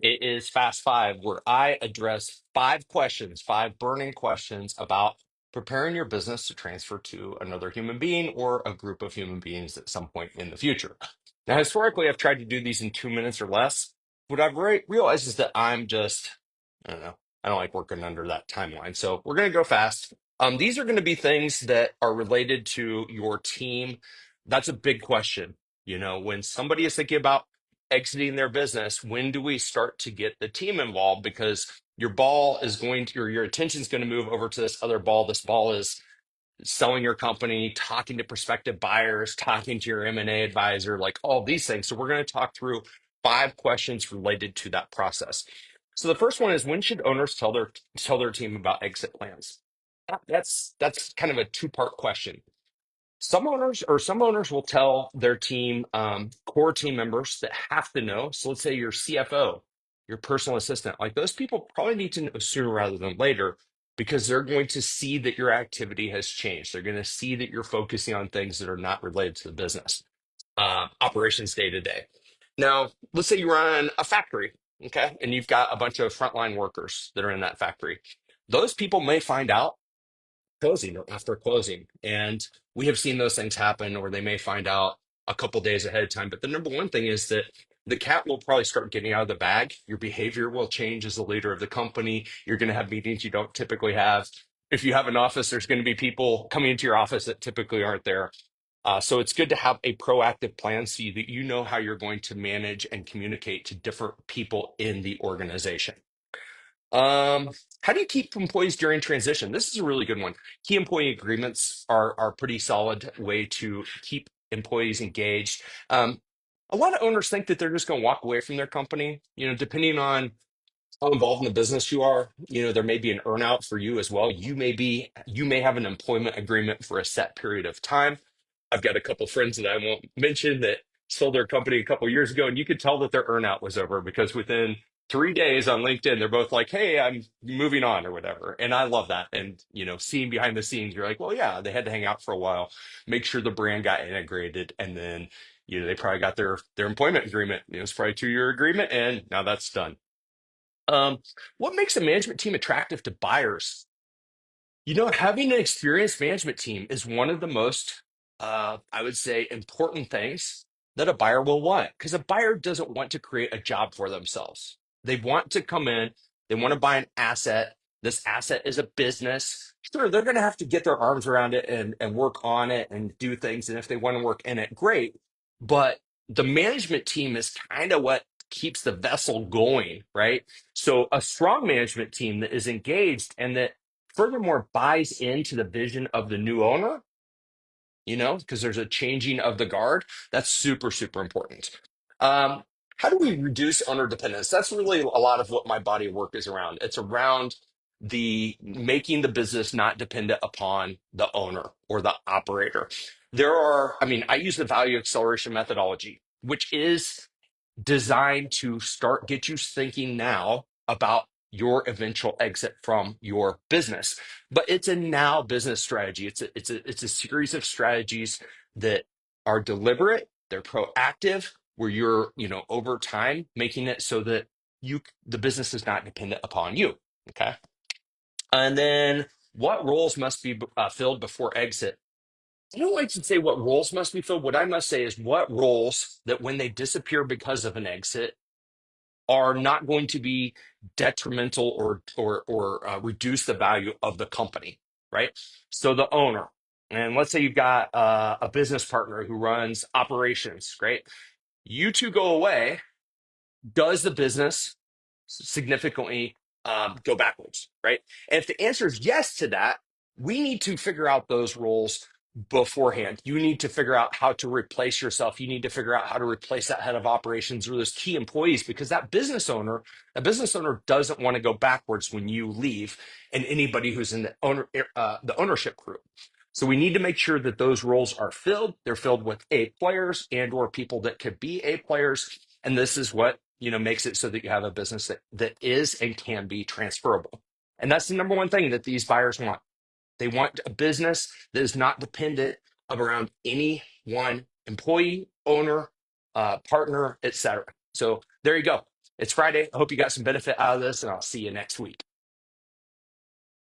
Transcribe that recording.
It is Fast Five, where I address five questions, five burning questions about preparing your business to transfer to another human being or a group of human beings at some point in the future. Now, historically, I've tried to do these in 2 minutes or less. What I've realized is that I don't know, I don't like working under that timeline. So we're going to go fast. These are going to be things that are related to your team. That's a big question. When somebody is thinking about exiting their business, when do we start to get the team involved? Because your ball is going to, or your attention is going to move over to this other ball. This ball is selling your company, talking to prospective buyers, talking to your M&A advisor, like all these things. So we're going to talk through five questions related to that process. So the first one is, when should owners tell their team about exit plans? That's kind of a two-part question. Some owners will tell their team, core team members that have to know. So let's say your CFO, your personal assistant, like those people probably need to know sooner rather than later, because they're going to see that your activity has changed. They're going to see that you're focusing on things that are not related to the business, operations day to day. Now, let's say you run a factory, okay, and you've got a bunch of frontline workers that are in that factory. Those people may find out closing or after closing. And we have seen those things happen, or they may find out a couple days ahead of time. But the number one thing is that the cat will probably start getting out of the bag. Your behavior will change as the leader of the company. You're going to have meetings you don't typically have. If you have an office, there's going to be people coming into your office that typically aren't there. So it's good to have a proactive plan so that you know how you're going to manage and communicate to different people in the organization. Um, how do you keep employees during transition? This is a really good one. Key employee agreements are a pretty solid way to keep employees engaged. A lot of owners think that they're just going to walk away from their company. Depending on how involved in the business you are, there may be an earnout for you as well. You may have an employment agreement for a set period of time. I've got a couple friends that I won't mention that sold their company a couple years ago, and you could tell that their earnout was over because within 3 days on LinkedIn, they're both like, "Hey, I'm moving on," or whatever. And I love that. And seeing behind the scenes, you're like, "Well, yeah, they had to hang out for a while, make sure the brand got integrated, and then they probably got their employment agreement. It's probably a 2-year agreement, and now that's done." Um, what makes a management team attractive to buyers? Having an experienced management team is one of the most, I would say, important things that a buyer will want, because a buyer doesn't want to create a job for themselves. They want to come in, they want to buy an asset. This asset is a business. Sure, they're going to have to get their arms around it and work on it and do things. And if they want to work in it, great. But the management team is kind of what keeps the vessel going, right? So a strong management team that is engaged and that furthermore buys into the vision of the new owner, because there's a changing of the guard. That's super, super important. Um, how do we reduce owner dependence? That's really a lot of what my body of work is around. It's around the making the business not dependent upon the owner or the operator. I use the value acceleration methodology, which is designed to get you thinking now about your eventual exit from your business. But it's a now business strategy. It's a series of strategies that are deliberate, they're proactive, where you're, over time making it so that the business is not dependent upon you. Okay. And then, what roles must be filled before exit? I don't like to say what roles must be filled. What I must say is what roles that, when they disappear because of an exit, are not going to be detrimental or reduce the value of the company, right? So the owner, and let's say you've got a business partner who runs operations, great. You two go away. Does the business significantly go backwards, right? And if the answer is yes to that, we need to figure out those roles beforehand. You need to figure out how to replace yourself. You need to figure out how to replace that head of operations or those key employees, because that business owner doesn't want to go backwards when you leave, and anybody who's in the ownership group. So we need to make sure that those roles are filled. They're filled with A players and or people that could be A players. And this is what makes it so that you have a business that is and can be transferable. And that's the number one thing that these buyers want. They want a business that is not dependent around any one employee, owner, partner, etc. So there you go. It's Friday. I hope you got some benefit out of this, and I'll see you next week.